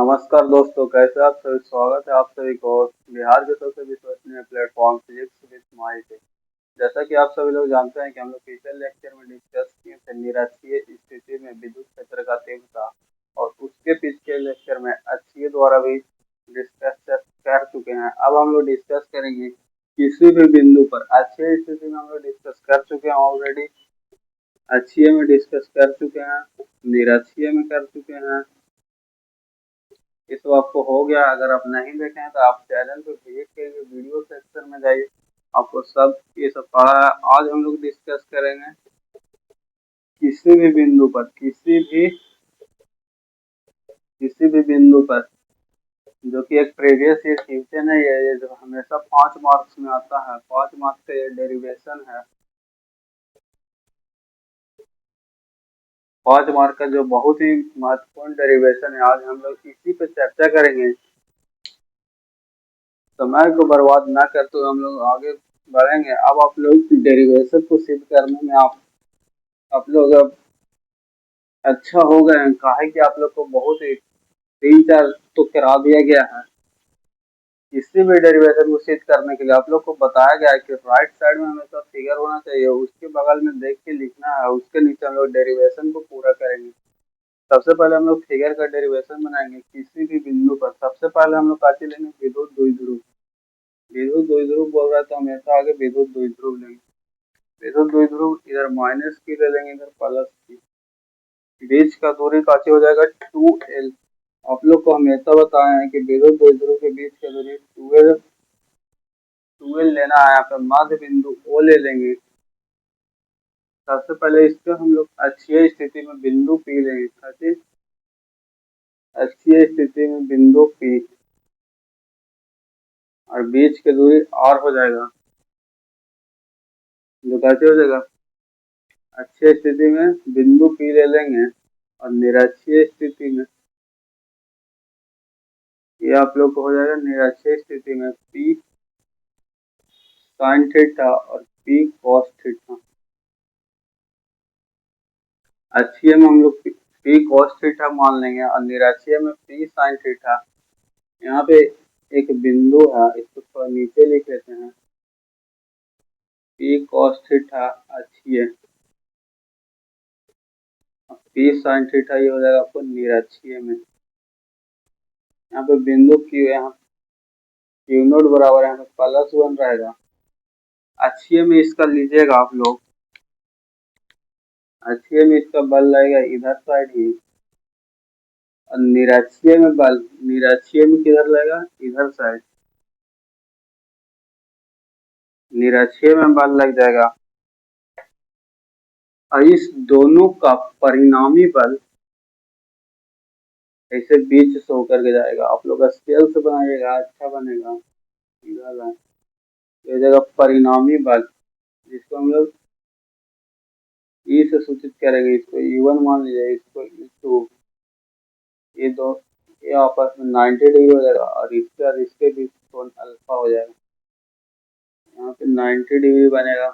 नमस्कार दोस्तों, कैसे आप सभी। स्वागत है आप सभी को बिहार के सबसे विश्वसनीय प्लेटफॉर्म फिजिक्स विद माही पे। जैसा कि आप सभी लोग जानते हैं कि हम लोग पिछले लेक्चर में डिस्कस किए थे निरक्षीय स्थिति में विद्युत क्षेत्र का तीव्रता, और उसके पिछले लेक्चर में अक्षीय द्वारा भी डिस्कस कर चुके हैं। अब हम लोग डिस्कस करेंगे किसी भी बिंदु पर। अक्षीय स्थिति में हम लोग डिस्कस कर चुके हैं ऑलरेडी, अक्षीय में डिस्कस कर चुके हैं, निरक्षीय में कर चुके हैं। ये तो आपको हो गया। अगर आप नहीं देखे हैं तो आप चैनल पे विजिट करिए, वीडियो सेक्शन में जाइए, आपको सब ये सब पढ़ा है। आज हम लोग डिस्कस करेंगे किसी भी बिंदु पर, किसी भी बिंदु पर, जो कि एक प्रीवियस ईयर क्वेश्चन है। ये जो हमेशा 5 मार्क्स में आता है, 5 मार्क्स का ये डेरिवेशन है। 5 मार्क का जो बहुत ही महत्वपूर्ण डेरिवेशन है, आज हम लोग इसी पे चर्चा करेंगे। समय को बर्बाद ना करते हुए हम लोग आगे बढ़ेंगे। अब आप लोग डेरिवेशन को सिद्ध करने में आप लोग अब अच्छा हो गए हैं। काहे कि आप लोग को बहुत ही 3-4 तो करा दिया गया है। किसी भी डेरिवेशन को सिद्ध करने के लिए आप लोग को बताया गया है कि राइट साइड में हमेशा फिगर होना चाहिए, उसके बगल में देख के लिखना है, उसके नीचे हम लोग डेरिवेशन को पूरा करेंगे। सबसे पहले हम लोग फिगर का डेरिवेशन बनाएंगे किसी भी बिंदु पर। सबसे पहले हम लोग काची लेंगे, विद्युत द्विध्रुव। विद्युत द्विध्रुव बोल रहा है तो हमेशा आगे विद्युत द्विध्रुव लेंगे। विद्युत द्विध्रुव इधर माइनस की ले लेंगे, इधर प्लस की। बीच का दूरी काची हो जाएगा 2L। आप लोग को हमेशा बताए हैं कि विद्युत द्विध्रुव के बीच का दूरी 2L लेना है। यहाँ पे मध्य बिंदु O ले लेंगे। सबसे पहले इसको हम लोग अक्षीय स्थिति में बिंदु P लेंगे। अक्षीय स्थिति में बिंदु P, और बीच की दूरी R हो जाएगा, जो कैसे हो जाएगा। अक्षीय स्थिति में बिंदु P ले लेंगे, और निरक्षीय स्थिति में ये आप लोग को हो जाएगा, निरक्षीय स्थिति में P sin थीटा और P cos थीटा। अक्षीय में हम लोग P cos थीटा मान लेंगे, और निरक्षीय में P sin थीटा। यहाँ पे एक बिंदु है, इसको थोड़ा नीचे लिख लेते हैं। P cos थीटा अक्षीय, P sin थीटा ये हो जाएगा आपको निरक्षीय में। यहाँ पे बिंदु Q, यहाँ Q नोट बराबर यहाँ पे +1 रहेगा। अक्षीय में इसका लीजिएगा आप लोग, अक्षीय में इसका बल लगेगा इधर साइड ही, और निरक्षीय में बल, निरक्षीय में किधर लगेगा, इधर साइड। निरक्षीय में बल लग जाएगा, और इस दोनों का परिणामी बल ऐसे बीच से होकर के जाएगा। आप लोग स्केल से बनाइएगा, अच्छा बनेगा। ये जगह परिणामी बल, जिसको हम लोग ई से सूचित करेंगे, इसको E1 मान लीजिए, इसको E2। ये दो, ये आपस में 90 डिग्री हो जाएगा, और इसके और इसके बीच कोण अल्फा हो जाएगा। यहाँ पे 90 डिग्री बनेगा।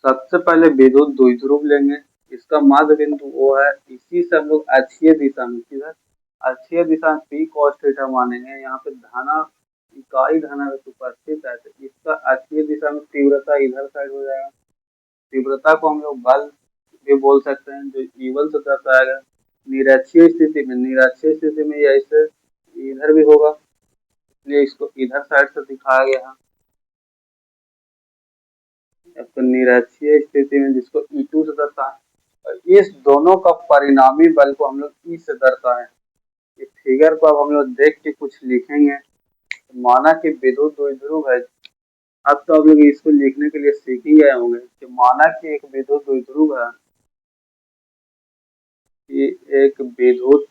सबसे पहले विद्युत द्विध्रुव लेंगे, इसका मध्य बिंदु वो है। इसी से हम लोग अक्षीय दिशा में, किधर, अक्षीय दिशा में P cos थीटा मानेंगे। यहाँ पे धना इकाई धनावेश उपस्थित है, तो इसका अक्षीय दिशा में तीव्रता इधर साइड हो जाएगा। तीव्रता को हम लोग बल भी बोल सकते हैं, जो E1 से दर्शाएगा। निरक्षीय स्थिति में, निरक्षीय स्थिति में ऐसे इधर भी होगा, इसलिए इसको इधर साइड से दिखाया गया है। तो निरक्षीय स्थिति में जिसको E2 से दर्शाएं, और इस दोनों का परिणामी बल को हम लोग E से दर्शाएं। इस फिगर को अब हम लोग देख के कुछ लिखेंगे। तो माना कि विद्युत द्विध्रुव है। अब तो आप लोग इसको लिखने के लिए सीख ही गए होंगे कि माना कि एक विद्युत द्विध्रुव है, ये एक विद्युत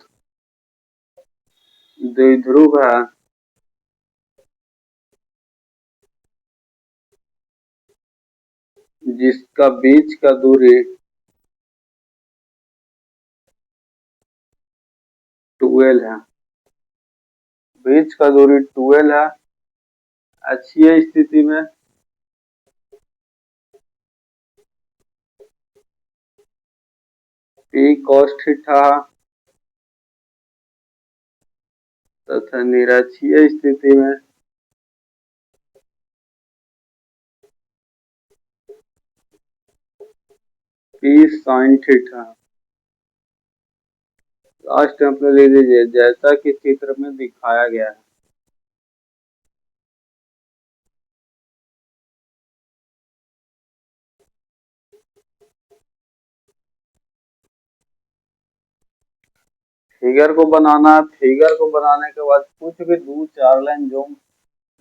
द्विध्रुव है, जिसका बीच का दूरी 2L है। बीच का दूरी 2L है। अक्षीय स्थिति में पी cos थीटा तथा निरक्षीय स्थिति में पी sin थीटा। लास्ट में ले लीजिए जैसा कि चित्र में दिखाया गया है। फिगर को बनाना, फिगर को बनाने के बाद कुछ भी 2-4 लाइन जो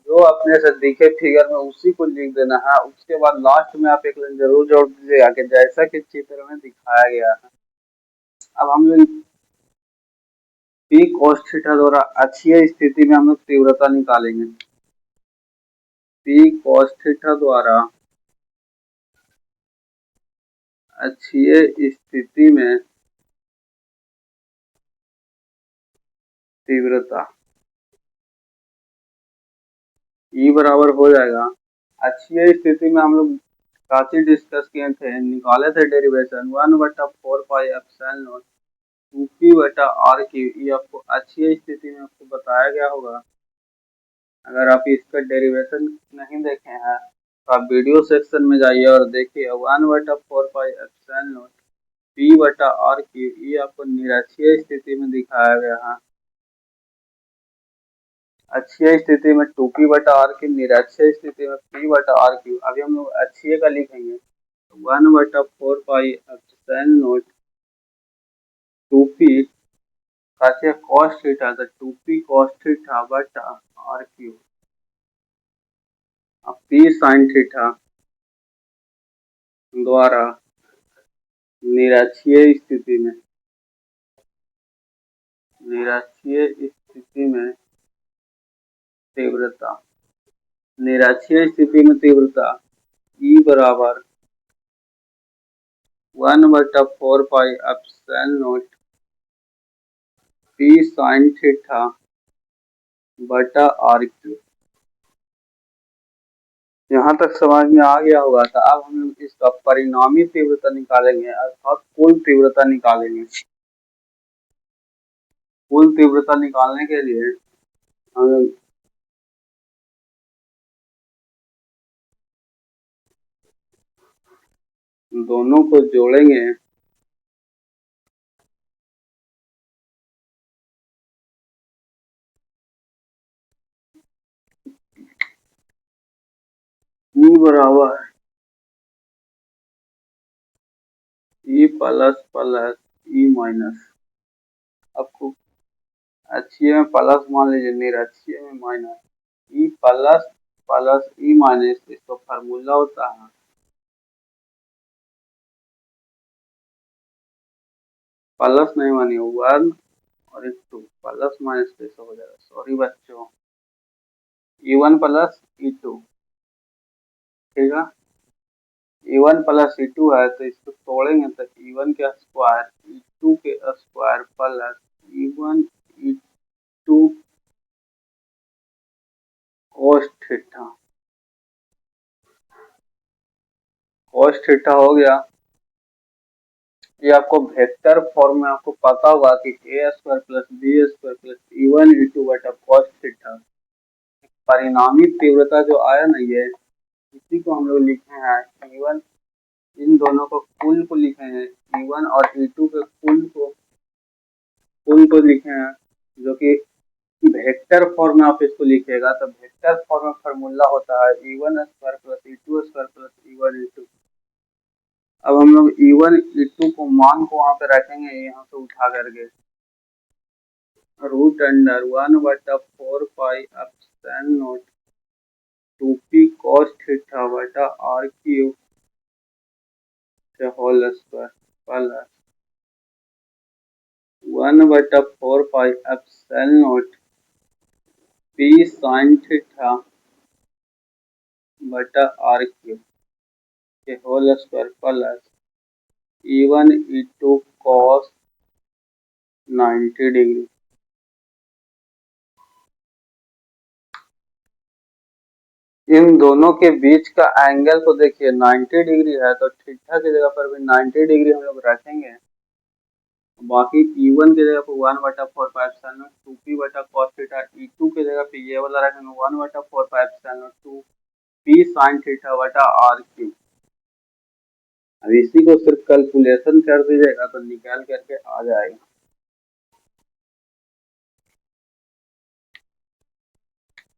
जो अपने से दिखे फिगर में उसी को लिख देना है। उसके बाद लास्ट में आप एक लाइन जरूर जोड़ दीजिएगा कि जैसा कि चित्र में दिखाया गया है। अब हम लोग पी cos थीटा द्वारा अक्षीय स्थिति में हम लोग तीव्रता निकालेंगे। पी cos थीटा द्वारा अक्षीय स्थिति में तीव्रता E बराबर हो जाएगा। अक्षीय स्थिति में हम लोग काफी डिस्कस किए थे, निकाले थे डेरिवेशन 1/4πε0 2p/r3। ये आपको अच्छी स्थिति में आपको बताया गया होगा। अगर आप इसका डेरिवेशन नहीं देखे हैं तो आप वीडियो सेक्शन में जाइए और देखिए 1/4πε0 p/r3। ये आपको निरक्षीय स्थिति में दिखाया गया है। अक्षीय स्थिति में 2p/r3, निरक्षीय स्थिति में p/r3। अभी हम लोग अक्षीय का लिखेंगे 1/4πε0 2p cos theta 2p cos theta बटा r3। अब p sin थीटा द्वारा निरक्षीय स्थिति में तीव्रता, निरक्षीय स्थिति में तीव्रता E बराबर 1/4πε0 p sin थीटा बटा r3। यहाँ तक समझ में आ गया होगा। तो अब हम लोग इसका परिणामी तीव्रता निकालेंगे, अर्थात कुल तीव्रता निकालेंगे। कुल तीव्रता निकालने के लिए हम लोग दोनों को जोड़ेंगे। E बराबर E plus plus E minus. आपको अक्षीय में प्लस मान लीजिए, निरक्षीय में minus. E plus plus E minus, इसका फार्मूला होता है प्लस नहीं मानिए 1 और 2 प्लस माइनस कैसे हो जाएगा, सॉरी बच्चों, E1 प्लस E2। ठीक है, E1 प्लस E2 है तो इसको तोड़ेंगे तो E1 के स्क्वायर E2 के square plus E1 E2 cos theta. cos theta हो गया। ये आपको वेक्टर फॉर्म में आपको पता होगा कि a² plus b² plus E1 E2 बटा cos थीटा। परिणामी तीव्रता जो आया ना, ये इसी को हम लोग लिखे हैं E1, इन दोनों को कुल को लिखे हैं E1 और E2 के कुल को लिखे हैं, जो कि वेक्टर फॉर्म में आप इसको लिखिएगा तो वेक्टर फॉर्म में फार्मूला होता है E1² plus E2² plus E1 E2। अब हम लोग E1 E2 को मान को वहां पे रखेंगे, यहाँ से उठा करके √1/4πε0 2p cos थीटा बटा r3 whole square plus 1/4πε0 p sin theta बटा r3 के whole square plus E1 E2 cos 90 degree. इन दोनों के बीच का एंगल को देखिए 90 डिग्री है, तो थीटा की जगह पर भी 90 डिग्री हम लोग रखेंगे। बाकी E1 की जगह पे 1/4 pi epsilon not 2p/cos theta, E2 की जगह पे ये वाला रखेंगे 1/4 pi epsilon naught 2p sin थीटा/r क्यूब। अब इसी को सिर्फ कैलकुलेशन कर दीजिएगा तो निकाल करके आ जाएगा।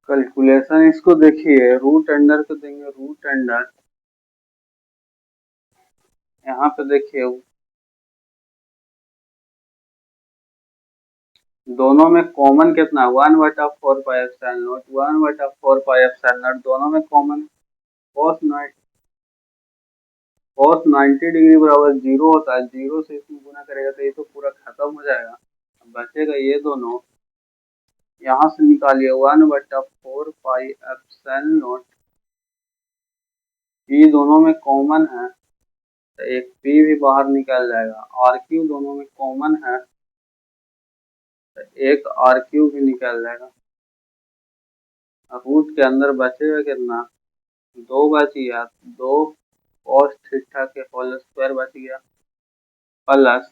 कैलकुलेशन इसको देखिए, रूट अंडर को देंगे, रूट अंडर यहाँ पे देखिए दोनों में कॉमन कितना है, 1/4 pi epsilon not 1/4 pi epsilon not, दोनों में कॉमन कॉस 90 डिग्री बराबर 0 होता है, 0 से इसमें गुना करेगा तो ये तो पूरा खत्म हो जाएगा। अब बचेगा ये दोनों, यहाँ से निकालिए 1/4 पाई एप्सिलॉन नॉट, ये दोनों में कॉमन है तो एक पी भी बाहर निकल जाएगा, आर क्यू दोनों में कॉमन है तो एक आर क्यू भी निकल जाएगा। रूट के अंदर बचेगा कितना, 2 बच गया, 2 cos थीटा के होल स्क्वायर बच गया प्लस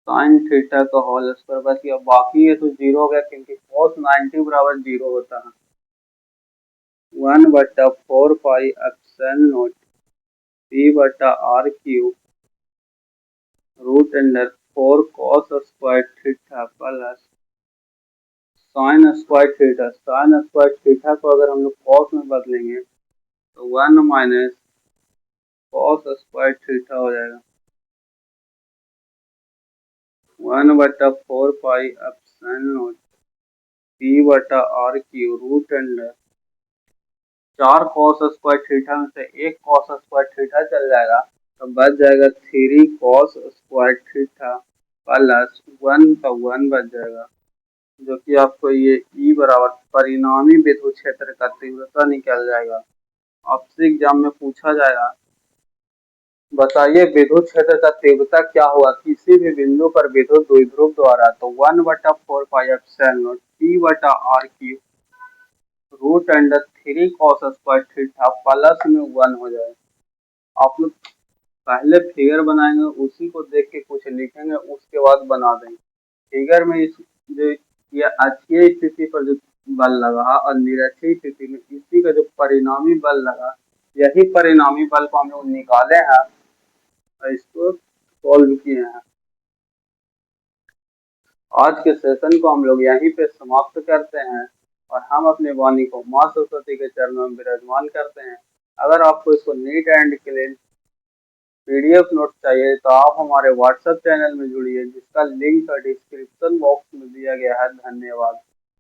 साइन थीटा का होल स्क्वायर बच गया। बाकी ये तो 0 हो गया क्योंकि cos 90 बराबर 0 होता है। 1/4 pi epsilon not p/r cube root under 4 cos square theta plus sine square theta. Sine square theta को अगर हम लोग cos में बदलेंगे तो 1 माइनस cos स्क्वायर थीटा हो जाएगा। 1/4 pi epsilon not p/r cube root under 4 cos square theta में से एक cos स्क्वायर थीटा चल जाएगा तो बच जाएगा 3 cos स्क्वायर थीटा प्लस 1 का 1 बच जाएगा, जो कि आपको ये E बराबर परिणामी विद्युत क्षेत्र का तीव्रता निकल जाएगा। आपसे एग्जाम में पूछा जाएगा, बताइए विद्युत क्षेत्र का तीव्रता क्या हुआ किसी भी बिंदु पर विद्युत द्विध्रुव द्वारा, तो 1/4 pi epsilon not p/r cube root under 3 cos square theta plus में 1 हो जाए। आप लोग पहले फिगर बनाएंगे उसी को देख के कुछ लिखेंगे उसके बाद बना देंगे। फिगर में इस जो ये अक्षीय स्थिति पर जो बल लगा और निरक्षीय स्थिति में इसी का जो परिणामी बल लगा, यही परिणामी बल को हम लोग निकाले हैं और इसको सॉल्व किए हैं। आज के सेशन को हम लोग यहीं पे समाप्त करते हैं और हम अपने वाणी को माँ सरस्वती के चरणों में विराजमान करते हैं। अगर आपको इसको neat and clean PDF note चाहिए तो आप हमारे व्हाट्सएप चैनल में जुड़िए जिसका लिंक डिस्क्रिप्शन बॉक्स में दिया गया है। धन्यवाद।